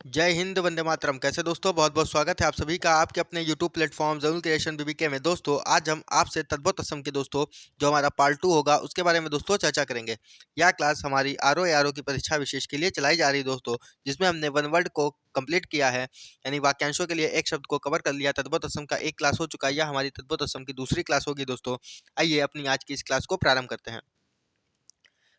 जय हिंद, वंदे मातरम। कैसे दोस्तों, बहुत बहुत स्वागत है आप सभी का आपके अपने यूट्यूब प्लेटफॉर्म जरूर क्रिएशन बीबीके में। दोस्तों आज हम आपसे तद्भव असम के दोस्तों जो हमारा पार्ट 2 होगा उसके बारे में दोस्तों चर्चा करेंगे। यह क्लास हमारी आरओ की परीक्षा विशेष के लिए चलाई जा रही है दोस्तों, जिसमें हमने वन वर्ड को कंप्लीट किया है, यानी वाक्यांशों के लिए एक शब्द को कवर कर लिया। तद्भव असम का एक क्लास हो चुका है, यह हमारी तद्भव असम की दूसरी क्लास होगी दोस्तों। आइए अपनी आज की इस क्लास को प्रारंभ करते हैं।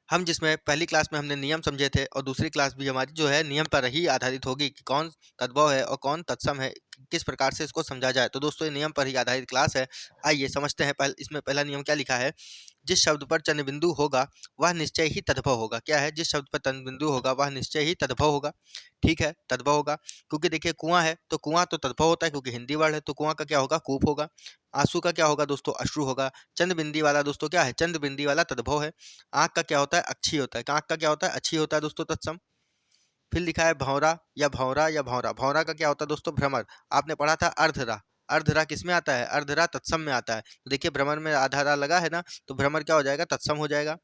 हम जिसमें पहली क्लास में हमने नियम समझे थे और दूसरी क्लास भी हमारी जो है नियम पर ही आधारित होगी कि कौन तद्भव है और कौन तत्सम है, किस प्रकार से इसको समझा जाए। तो दोस्तों ये नियम पर ही आधारित क्लास है। आइए समझते हैं। इसमें पहला नियम क्या लिखा है। जिस शब्द पर चंद्र बिंदु होगा वह निश्चय ही तद्भव होगा। क्या है, जिस शब्द पर चंद्र बिंदु होगा वह निश्चय ही तद्भव होगा। ठीक है, तद्भव होगा। क्योंकि देखिए कुआं है तो कुआं तो तद्भव होता है, क्योंकि हिंदी वर्ड है, तो कुआं का क्या होगा, कूप होगा। आंसू का क्या होगा दोस्तों, अश्रु होगा। चंद्र बिंदी वाला दोस्तों क्या है, चंद्र बिंदी वाला तद्भव है। आंख का क्या होता है, अच्छी होता है। आंख का क्या होता है, अच्छी होता है दोस्तों, तत्सम। फिर लिखा है भौरा या भौरा या भौरा। भौरा का क्या होता है दोस्तों, भ्रमर। आपने पढ़ा था अर्धरा। अर्धरा किस में आता है, अर्धरा तत्सम में आता है। तो देखिए भ्रमर में आधा रा लगा है ना, तो भ्रमर क्या हो जाएगा, तत्सम हो जाएगा।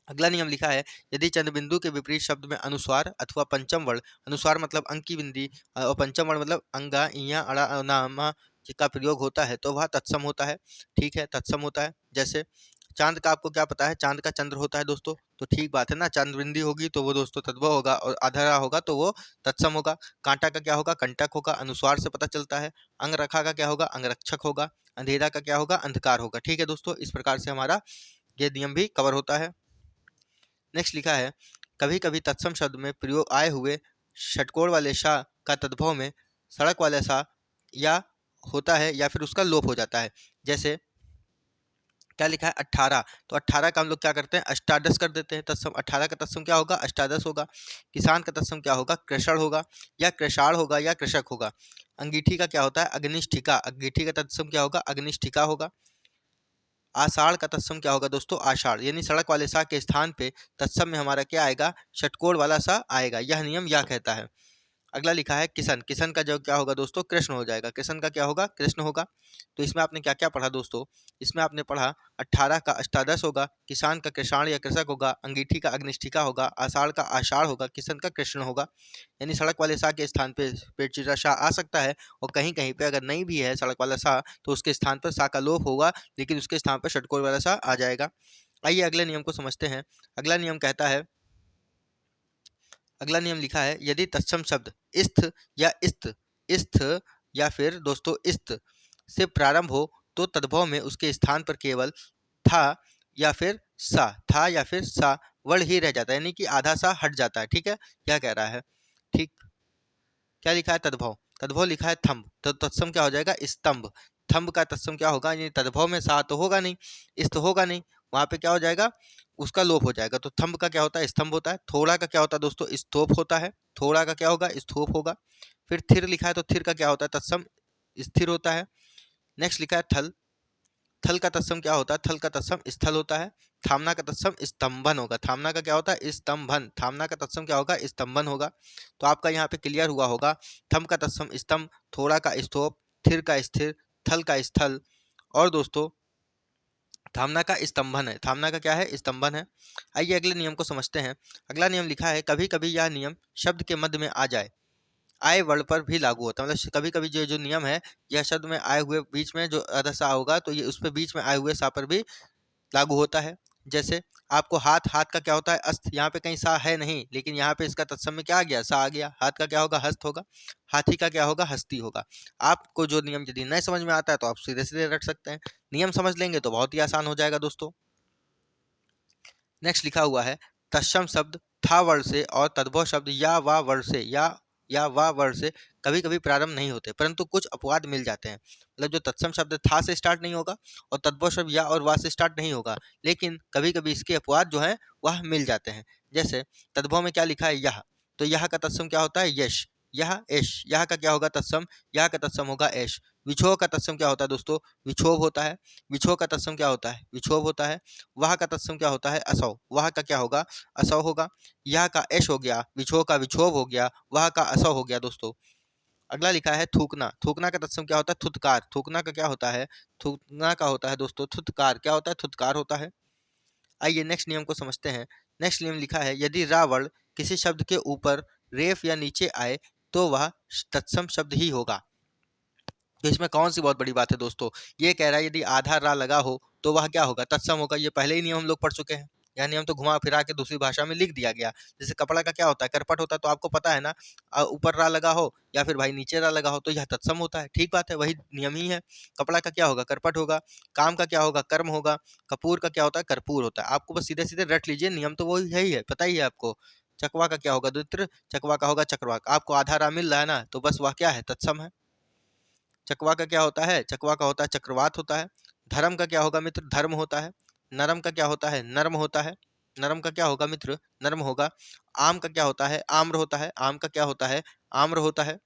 अगला नियम लिखा है, यदि चंद्र बिंदु के विपरीत शब्द में अनुस्वार अथवा पंचम वर्ण, अनुस्वार मतलब अंक की बिंदी और पंचम वर्ण मतलब अंगा इया अड़ा नामा का प्रयोग होता है तो वह तत्सम होता है। ठीक है, तत्सम होता है। जैसे चांद का आपको क्या पता है, चांद का चंद्र होता है दोस्तों, तो ठीक बात है ना, चांद बिंदी होगी तो वो दोस्तों तद्भव होगा और आधारा होगा तो वो तत्सम होगा। कांटा का क्या होगा, कंटक होगा, अनुस्वार से पता चलता है। अंग रखा का क्या होगा, अंगरक्षक होगा। अंधेरा का क्या होगा, अंधकार होगा। ठीक है दोस्तों, इस प्रकार से हमारा ये नियम भी कवर होता है। नेक्स्ट लिखा है, कभी कभी तत्सम शब्द में प्रयोग आए हुए षटकोण वाले शा का तद्भव में सड़क वाले सा या होता है या फिर उसका लोप हो जाता है। जैसे क्या लिखा है, 18, तो 18 का हम लोग क्या करते हैं, अष्टादश कर देते हैं। तत्सम 18 का तत्सम क्या होगा, अष्टादश होगा। किसान का तत्सम क्या होगा, कृषण होगा या कृषाण होगा या कृषक होगा। अंगीठी का क्या होता है, अग्निष्ठिका। अंगीठी का तत्सम क्या होगा, अग्निष्ठिका होगा। आषाढ़ का तत्सम क्या होगा दोस्तों, आषाढ़। यानी सड़क वाले सा के स्थान पे तत्सम में हमारा क्या आएगा, षटकोण वाला सा आएगा। यह नियम यह कहता है। अगला लिखा है किशन। किशन का जो क्या होगा दोस्तों, कृष्ण हो जाएगा। किशन का क्या होगा, कृष्ण होगा। तो इसमें आपने क्या क्या पढ़ा दोस्तों, इसमें आपने पढ़ा 18 का अष्टादश होगा, किसान का कृषाण या कृषक होगा, अंगीठी का अग्निष्ठिका होगा, आषाढ़ का आषाढ़ होगा, किशन का कृष्ण होगा। यानी सड़क वाले सा के स्थान पे पेट शाह आ सकता है, और कहीं कहीं पे अगर नहीं भी है सड़क वाला सा तो उसके स्थान पर सा का लोप होगा, लेकिन उसके स्थान पर षटकोण वाला सा आ जाएगा। आइए अगले नियम को समझते हैं। अगला नियम कहता है, अगला नियम लिखा है, यदि तत्सम शब्द इस्थ या इस्त, इस्थ या फिर दोस्तों इस्त से प्रारंभ हो तो तद्भव में उसके स्थान पर केवल था या फिर सा, था या फिर सा वर्ण ही रह जाता है, यानी कि आधा सा हट जाता है। ठीक है, क्या कह रहा है। ठीक, क्या लिखा है, तद्भव। तद्भव लिखा है थंब, तो तत्सम क्या हो जाएगा, स्तंभ। थंब का तत्सम क्या होगा, यानी तद्भव में सा तो होगा नहीं, इस्त होगा नहीं, वहां पे क्या हो जाएगा, उसका लोप हो जाएगा। तो थंब का क्या होता है, स्तंभ होता है। थोड़ा का क्या होता है दोस्तों, स्तूप होता है। थोड़ा का क्या होगा, स्तूप होगा। फिर थिर लिखा है, तो थिर का क्या होता है, तत्सम स्थिर होता है। नेक्स्ट लिखा है थल। थल का तत्सम क्या होता है, थल का तत्सम स्थल होता है। थामना का तत्सम स्तंभन होगा। थामना का क्या होता है, स्तंभन। थामना का तत्सम क्या होगा, स्तंभन होगा। तो आपका यहाँ पे क्लियर हुआ होगा, थम का तत्सम स्तंभ, थोड़ा का स्तोप, थिर का स्थिर, थल का स्थल, और दोस्तों थामना का स्तंभन है। थामना का क्या है, स्तंभन है। आइए अगले नियम को समझते हैं। अगला नियम लिखा है, कभी कभी यह नियम शब्द के मध्य में आ जाए आय वर्ण पर भी लागू होता है। मतलब कभी कभी जो जो नियम है, यह शब्द में आए हुए बीच में जो आधा सा होगा तो ये उस पर बीच में आए हुए सा पर भी लागू होता है। जैसे आपको हाथ, हाथ का क्या होता है, अस्त। यहाँ पे कहीं सा है नहीं, लेकिन यहाँ पे इसका तत्सम में क्या आ गया, सा आ गया। हाथ का क्या होगा, हस्त होगा। हाथी का क्या होगा, हस्ती होगा। आपको जो नियम यदि नहीं समझ में आता है तो आप सीधे सीधे रख सकते हैं, नियम समझ लेंगे तो बहुत ही आसान हो जाएगा दोस्तों। नेक्स्ट लिखा हुआ है, तत्सम शब्द था वर्ण से और तद्भव शब्द या वा वर्ण से या वा वर्ण से कभी कभी प्रारंभ नहीं होते, परंतु कुछ अपवाद मिल जाते हैं। मतलब जो तत्सम शब्द था से स्टार्ट नहीं होगा और तद्भव शब्द या और वा से स्टार्ट नहीं होगा, लेकिन कभी कभी इसके अपवाद जो है वह मिल जाते हैं। जैसे तद्भव में क्या लिखा है, यह, तो यह का तत्सम क्या होता है, यश। यह एश, यह का क्या होगा तत्सम, यह का तत्सम होगा एश। विछोह का तत्सम क्या होता है दोस्तों, विक्षोभ होता है। विछोह का तत्सम क्या होता है, विक्षोभ होता है। वह का तत्सम क्या होता है, असौ। वह का क्या होगा, असौ होगा। यह का एश हो गया, विछोह का विक्षोभ हो गया, वह का असौ हो गया दोस्तों। अगला लिखा है थूकना। थूकना का तत्सम क्या होता है, थुतकार। थूकना का क्या होता है, थूकना का होता है दोस्तों थुतकार। क्या होता है, थुतकार होता है। आइए नेक्स्ट नियम को समझते हैं। नेक्स्ट नियम लिखा है, यदि रा वर्ण किसी शब्द के ऊपर रेफ या नीचे आए तो वह तत्सम शब्द ही होगा। तो इसमें कौन सी बहुत बड़ी बात है दोस्तों, ये कह रहा है यदि आधा रा लगा हो तो वह क्या होगा, तत्सम होगा। ये पहले ही नियम हम लोग पढ़ चुके हैं, यह नियम तो घुमा फिरा के दूसरी भाषा में लिख दिया गया। जैसे कपड़ा का क्या होता है, करपट होता है, तो आपको पता है ना, ऊपर रा लगा हो या फिर भाई नीचे रा लगा हो तो यह तत्सम होता है। ठीक बात है, वही नियम ही है। कपड़ा का क्या होगा, करपट होगा। काम का क्या होगा, कर्म होगा। कपूर का क्या होता है, कर्पूर होता है। आपको बस सीधे सीधे रट लीजिए, नियम तो वही है ही है, पता ही है आपको। चकवा का क्या होगा, द्वित्र। चकवा का होगा चक्रवाक। आपको आधा रा मिल रहा है ना, तो बस वह क्या है, तत्सम है। चकवा का क्या होता है, चकवा का होता है चक्रवात होता है। धर्म का क्या होगा मित्र, धर्म होता है। नरम का क्या होता है, नर्म होता है। नरम का क्या होगा मित्र, नर्म होगा। आम का क्या होता है, आम्र होता है। आम का क्या होता है, आम्र होता है।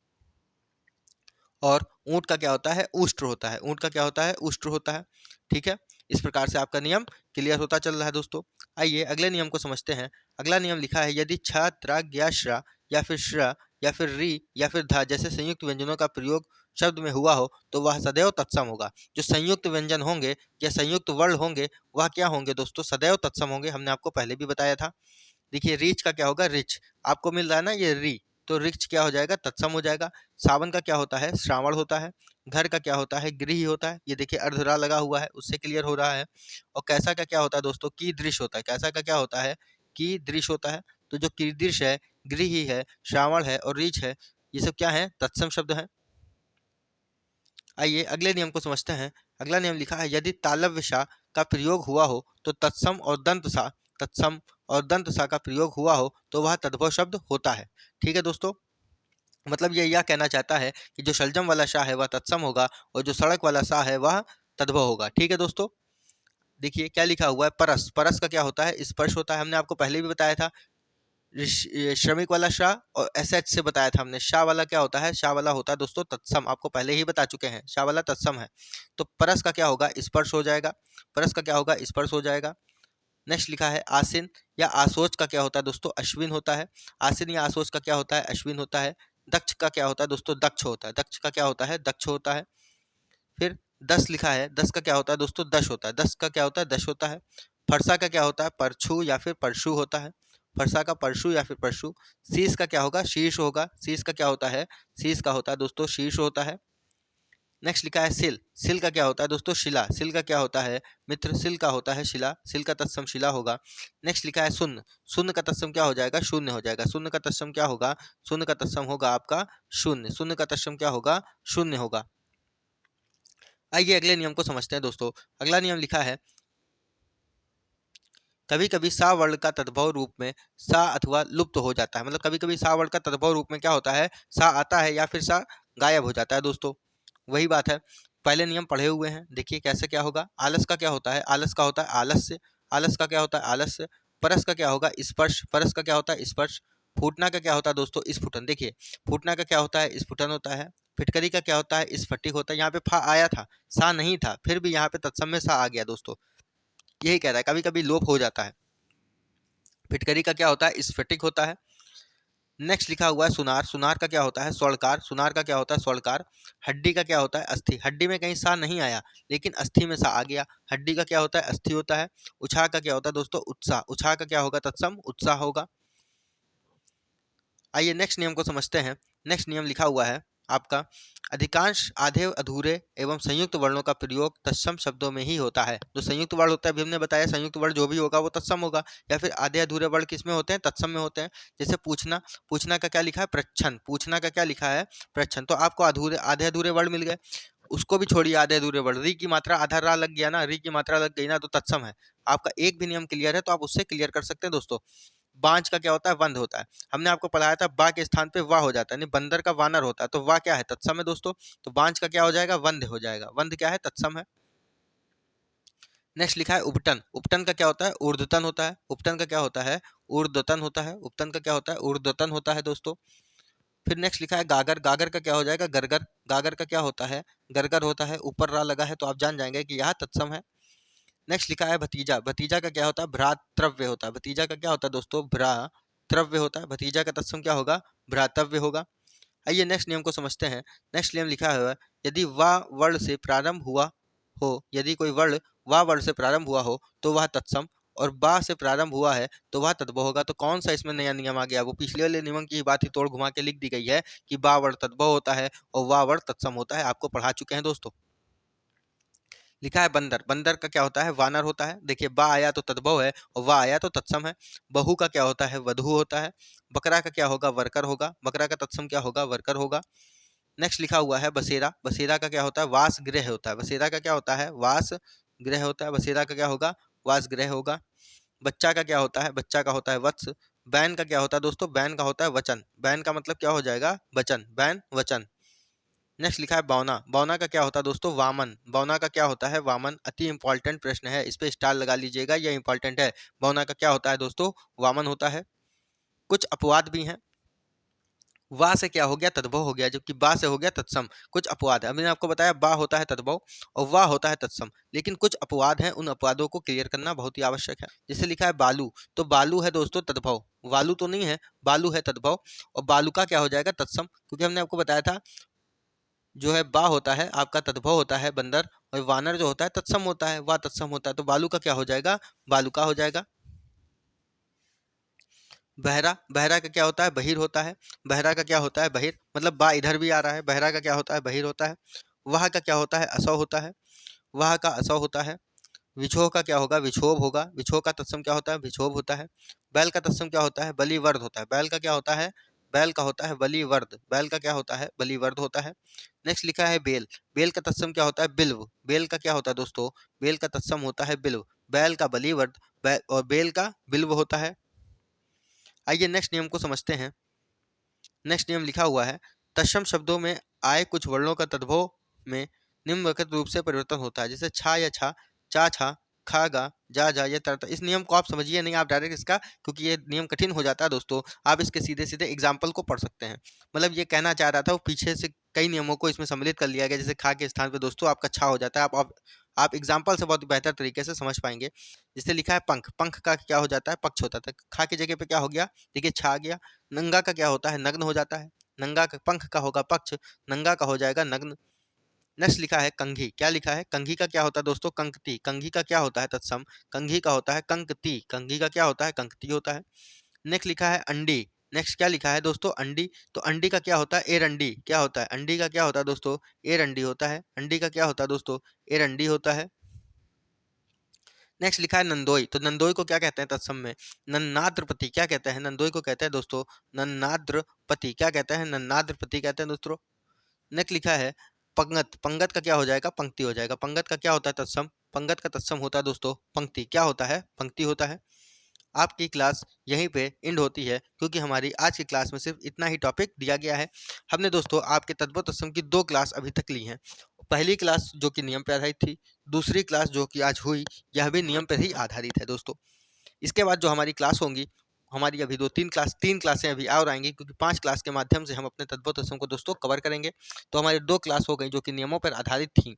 और ऊंट का क्या होता है, उष्ट्र होता है। ऊंट का क्या होता है, उष्ट्र होता है। ठीक है, इस प्रकार से आपका नियम क्लियर होता चल रहा है दोस्तों। आइए अगले नियम को समझते हैं। अगला नियम लिखा है, यदि छ, त्र, ज्ञ, श्र या फिर श्र या फिर री या फिर ध जैसे संयुक्त व्यंजनों का प्रयोग शब्द में हुआ हो तो वह सदैव तत्सम होगा। जो संयुक्त व्यंजन होंगे या संयुक्त वर्ण होंगे वह क्या होंगे दोस्तों, सदैव तत्सम होंगे। हमने आपको पहले भी बताया था। देखिए रीच का क्या होगा, रिच। आपको मिल रहा है ना ये री, तो रिच क्या हो जाएगा, तत्सम हो जाएगा। सावन का क्या होता है, श्रावण होता है। घर का क्या होता है, गृह होता है। ये देखिए अर्धरा लगा हुआ है, उससे क्लियर हो रहा है। और कैसा का क्या होता है दोस्तों, कीदृश होता है। कैसा का क्या होता है, कीदृश होता है। तो जो कीदृश है, गृह है, श्रावण है और रीच है, ये सब क्या है, तत्सम शब्द है। आइए अगले नियम को समझते हैं। अगला नियम लिखा है, यदि तालव्य सा का प्रयोग हुआ हो तो तत्सम और दंत सा, तत्सम और दंत सा का प्रयोग हुआ हो तो वह तद्भव शब्द होता है। ठीक है दोस्तों, मतलब ये यह कहना चाहता है कि जो शलजम वाला शाह है वह तत्सम होगा और जो सड़क वाला शाह है वह तद्भव होगा। ठीक है दोस्तों, देखिए क्या लिखा हुआ है, परस। परस का क्या होता है, स्पर्श होता है। हमने आपको पहले भी बताया था। ये श्रमिक वाला शाह और एस एच से बताया था हमने। शाह वाला क्या होता है, शाह वाला होता है दोस्तों तत्सम, आपको पहले ही बता चुके हैं, शाह वाला तत्सम है। तो परस का क्या होगा, स्पर्श हो जाएगा। परस का क्या होगा, स्पर्श हो जाएगा। नेक्स्ट लिखा है, आसिन या आसोच का क्या होता है दोस्तों, अश्विन होता है। आसिन या आसोच का क्या होता है, अश्विन होता है। दक्ष का क्या होता है दोस्तों, दक्ष होता है। दक्ष का क्या होता है, दक्ष होता है। फिर दस लिखा है, दस का क्या होता है दोस्तों, दश होता है। दस का क्या होता है, दश होता है। फरसा का क्या होता है, परछू या फिर परशु होता है। फरसा का परशु या फिर परशु। शीश का क्या होगा, शीर्ष होगा। शीश का क्या होता है, शीश का होता है दोस्तों शीर्ष होता है। नेक्स्ट लिखा है सिल। सिल का क्या होता है दोस्तों, शिला। सिल का क्या होता है मित्र, सिल का होता है शिला। सिल का तत्सम शिला होगा। नेक्स्ट लिखा है शून्य। शून्य का तत्सम क्या हो जाएगा, शून्य हो जाएगा। शून्य का तत्सम क्या होगा, शून्य का तत्सम होगा आपका शून्य। शून्य का तत्सम क्या होगा, शून्य होगा। आइए अगले नियम को समझते हैं दोस्तों। अगला नियम लिखा है, कभी कभी सा वर्ण का तद्भव रूप में सा अथवा लुप्त हो जाता है। मतलब कभी कभी सा वर्ण का तद्भव रूप में क्या होता है, सा आता है या फिर सा गायब हो जाता है दोस्तों। वही बात है, पहले नियम पढ़े हुए हैं। देखिए कैसे क्या होगा। आलस का क्या होता है, आलस का होता है आलस्य। आलस का क्या होता है, आलस्य। परस का क्या होगा, स्पर्श। परस का क्या होता है, स्पर्श। फूटना का क्या होता है दोस्तों, स्फुटन। देखिए फूटना का क्या होता है, स्फुटन होता है। फिटकरी का क्या होता है, स्फटिक होता है। यहाँ पे फा आया था, सा नहीं था, फिर भी यहाँ पे तत्सम में सा आ गया दोस्तों। यही कह रहा है, कभी कभी लोप हो जाता है। फिटकरी का क्या होता है, स्फटिक होता है। नेक्स्ट लिखा हुआ है सुनार। सुनार का क्या होता है, स्वर्णकार। सुनार का क्या होता है, स्वर्णकार। हड्डी का क्या होता है, अस्थि। हड्डी में कहीं सा नहीं आया लेकिन अस्थि में सा आ गया। हड्डी का क्या होता है, अस्थि होता है। उछाह का क्या होता है दोस्तों, उत्साह। उछाह का क्या होगा, तत्सम उत्साह होगा। आइए नेक्स्ट नियम को समझते हैं। नेक्स्ट नियम लिखा हुआ है आपका, अधिकांश आधे अधूरे एवं संयुक्त वर्णों का प्रयोग तत्सम शब्दों में ही होता है। जो संयुक्त वर्ण होता है, अभी हमने बताया संयुक्त वर्ण जो भी होगा वो तत्सम होगा। या फिर आधे अधूरे वर्ण किसमें होते हैं, तत्सम में होते हैं। जैसे पूछना। पूछना का क्या लिखा है, प्रच्छन। पूछना का क्या लिखा है, प्रच्छन। तो आपको अधूरे आधे अधूरे वर्ण मिल गए। उसको भी छोड़िए, आधे अधूरे वर्ण। री की मात्रा आधा रा लग गया ना, री की मात्रा लग गई ना, तो तत्सम है। आपका एक भी नियम क्लियर है तो आप उससे क्लियर कर सकते हैं दोस्तों। बांझ का क्या होता है, वंध होता है। हमने आपको पढ़ाया था बा के स्थान पे वाह हो जाता है, नहीं बंदर का वानर होता है, तो वाह क्या है, तत्सम है दोस्तों। तो बांझ का क्या हो जाएगा, वंध हो जाएगा। वंध क्या है, तत्सम है। नेक्स्ट लिखा है उपटन। उपटन का क्या होता है, ऊर्ध्वतन होता है। उपटन का क्या होता है, ऊर्ध्वतन होता है। उपटन का क्या होता है, ऊर्ध्वतन होता है दोस्तों। फिर नेक्स्ट लिखा है गागर। गागर का क्या हो जाएगा, गरगर। गागर का क्या होता है, गरगर होता है। ऊपर रा लगा है तो आप जान जाएंगे कि यह तत्सम है। नेक्स्ट लिखा है भतीजा। भतीजा का क्या होता है, भ्रातृव्य होता है। भतीजा का क्या होता है दोस्तों, भ्रातृव्य होता है। भतीजा का तत्सम क्या होगा, भ्रातव्य होगा। आइए नेक्स्ट नियम को समझते हैं। नेक्स्ट नियम लिखा हुआ है, यदि वा वर्ण से प्रारंभ हुआ हो, यदि कोई वर्ण वा वर्ण से प्रारंभ हुआ हो तो वह तत्सम और बा से प्रारंभ हुआ है तो वह तद्भव होगा। तो कौन सा इसमें नया नियम आ गया? वो पिछले वाले नियम की ही बात ही तोड़ घुमा के लिख दी गई है कि बा वर्ण तद्भव होता है और वाह वर्ण तत्सम होता है। आपको पढ़ा चुके हैं दोस्तों। लिखा है बंदर, बंदर का क्या होता है? वानर होता है। देखिए बा आया तो तद्भव है और वाह आया तो तत्सम है। बहू का क्या होता है? वधू होता है। बकरा का क्या होगा? वर्कर होगा। बकरा का तत्सम क्या होगा? वर्कर होगा। नेक्स्ट लिखा हुआ है बसेरा, बसेरा का क्या होता है? वास गृह होता है। बसेरा का क्या होता है? वास गृह होता है। बसेरा का क्या होगा? वास गृह होगा। बच्चा का क्या होता है? बच्चा का होता है वत्स। बैन का क्या होता है दोस्तों? बैन का होता है वचन। बैन का मतलब क्या हो जाएगा? वचन। बैन वचन। नेक्स्ट लिखा है बौना, बौना का क्या होता है दोस्तों? वामन। बौना का क्या होता है? वामन। अति इंपॉर्टेंट प्रश्न है, इस पे स्टार लगा लीजिएगा, यह इंपॉर्टेंट है। बौना का क्या होता है दोस्तों? वामन होता है। कुछ अपवाद भी हैं। वा से क्या हो गया? तद्भव हो गया, जबकि बा से हो गया तत्सम। कुछ अपवाद है, अभी मैंने आपको बताया बा होता है तद्भव और वाह होता है तत्सम, लेकिन कुछ अपवाद हैं, उन अपवादों को क्लियर करना बहुत ही आवश्यक है। जैसे लिखा है बालू, तो बालू है दोस्तों तद्भव, वालू तो नहीं है, बालू है तद्भव। और बालू का क्या हो जाएगा? तत्सम, क्योंकि हमने आपको बताया था जो है बा होता है आपका तद्भव होता है बंदर, और वानर जो होता है तत्सम होता है, वाह तत्सम होता है। तो बालू का क्या हो जाएगा? बालू का हो जाएगा। बहरा, बहरा का क्या होता है? बहिर होता है। बहरा का क्या होता है? बहिर, मतलब बा इधर भी आ रहा है। बहरा का क्या होता है? बहिर होता है। वह का क्या होता है? असव होता है। वह का असव होता है। विछोह का क्या होगा? विक्षोभ होगा। विक्षोह का तत्सम क्या होता है? विक्षोभ होता है। बैल का तत्सम क्या होता है? बलिवर्ध होता है। बैल का क्या होता है? बैल का होता है बलिवर्ध। बैल का क्या होता है? बलिवर्ध होता है। नेक्स्ट लिखा है बेल, बेल का तत्सम क्या होता है? बिल्व। बेल का क्या होता है दोस्तों? बेल का तत्सम होता है बिल्व। बैल का बलिवर्ध, और बेल का बिल्व होता है। आइए नेक्स्ट नियम को समझते हैं। नेक्स्ट नियम लिखा हुआ है, तत्सम शब्दों में आए कुछ वर्णों का तद्भव में निम्नलिखित रूप से परिवर्तन होता है। जैसे छा या छा, चा छा, खा गा, जा जा, ये तरह। इस नियम को आप समझिए नहीं, आप डायरेक्ट इसका, क्योंकि ये नियम कठिन हो जाता है दोस्तों, आप इसके सीधे सीधे एग्जाम्पल को पढ़ सकते हैं। मतलब ये कहना चाह रहा था, वो पीछे से कई नियमों को इसमें सम्मिलित कर लिया गया। जैसे खा के स्थान पे दोस्तों आपका छा हो जाता है। आप एग्जाम्पल से बहुत बेहतर तरीके से समझ पाएंगे। जैसे लिखा है पंख, पंख का क्या हो जाता है? पक्ष होता है। खा की जगह पे क्या हो गया? देखिए छा आ गया। नंगा का क्या होता है? नग्न हो जाता है। नंगा का, पंख का होगा पक्ष, नंगा का हो जाएगा नग्न। नेक्स्ट लिखा है कंघी, क्या लिखा है? कंघी का क्या होता है दोस्तों? कंकती। कंघी का क्या होता है? तत्सम। कंघी का होता है कंकती। कंघी का क्या होता है? कंकती होता है। नेक्स्ट लिखा है अंडी। नेक्स्ट क्या लिखा है दोस्तों? अंडी। तो अंडी का क्या होता है? एरंडी। क्या होता है? अंडी का क्या होता है दोस्तों? एरंडी होता है। अंडी का क्या होता है दोस्तों? एरंडी होता है। नेक्स्ट लिखा है नंदोई, तो नंदोई को क्या कहते हैं तत्सम में? नन्नाद्रपति। क्या कहते हैं? नंदोई को कहते हैं दोस्तों नन्नाद्रपति। क्या कहते हैं? नन्नाद्रपति कहते हैं दोस्तों। नेक्स्ट लिखा है पंगत, पंगत का क्या हो जाएगा? पंक्ति हो जाएगा। पंगत का क्या होता है तत्सम? पंगत का तत्सम होता है दोस्तों पंक्ति। क्या होता है? पंक्ति होता है। आपकी क्लास यहीं पे एंड होती है, क्योंकि हमारी आज की क्लास में सिर्फ इतना ही टॉपिक दिया गया है। हमने दोस्तों आपके तद्भव तत्सम की 2 क्लास अभी तक ली हैं। पहली क्लास जो कि नियम पर आधारित थी, दूसरी क्लास जो कि आज हुई, यह भी नियम पर ही आधारित है दोस्तों। इसके बाद जो हमारी क्लास होंगी, हमारी अभी 3 क्लासें अभी और आएंगी, क्योंकि 5 क्लास के माध्यम से हम अपने तद्भव तत्सम को दोस्तों कवर करेंगे। तो हमारी 2 क्लास हो गई जो कि नियमों पर आधारित थी।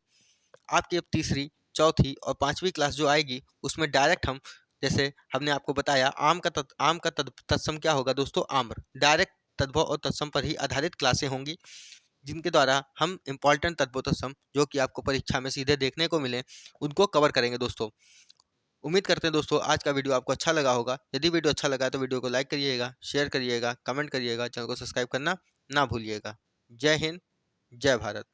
आपकी अब तीसरी, चौथी और 5वीं क्लास जो आएगी, उसमें डायरेक्ट हम, जैसे हमने आपको बताया आम का तत्सम क्या होगा दोस्तों? आम्र। डायरेक्ट तद्भव और तत्सम पर ही आधारित क्लासें होंगी, जिनके द्वारा हम इंपॉर्टेंट तद्भव तत्सम जो कि आपको परीक्षा में सीधे देखने को मिले, उनको कवर करेंगे दोस्तों। उम्मीद करते हैं दोस्तों आज का वीडियो आपको अच्छा लगा होगा। यदि वीडियो अच्छा लगा तो वीडियो को लाइक करिएगा, शेयर करिएगा, कमेंट करिएगा, चैनल को सब्सक्राइब करना ना भूलिएगा। जय हिंद, जय भारत।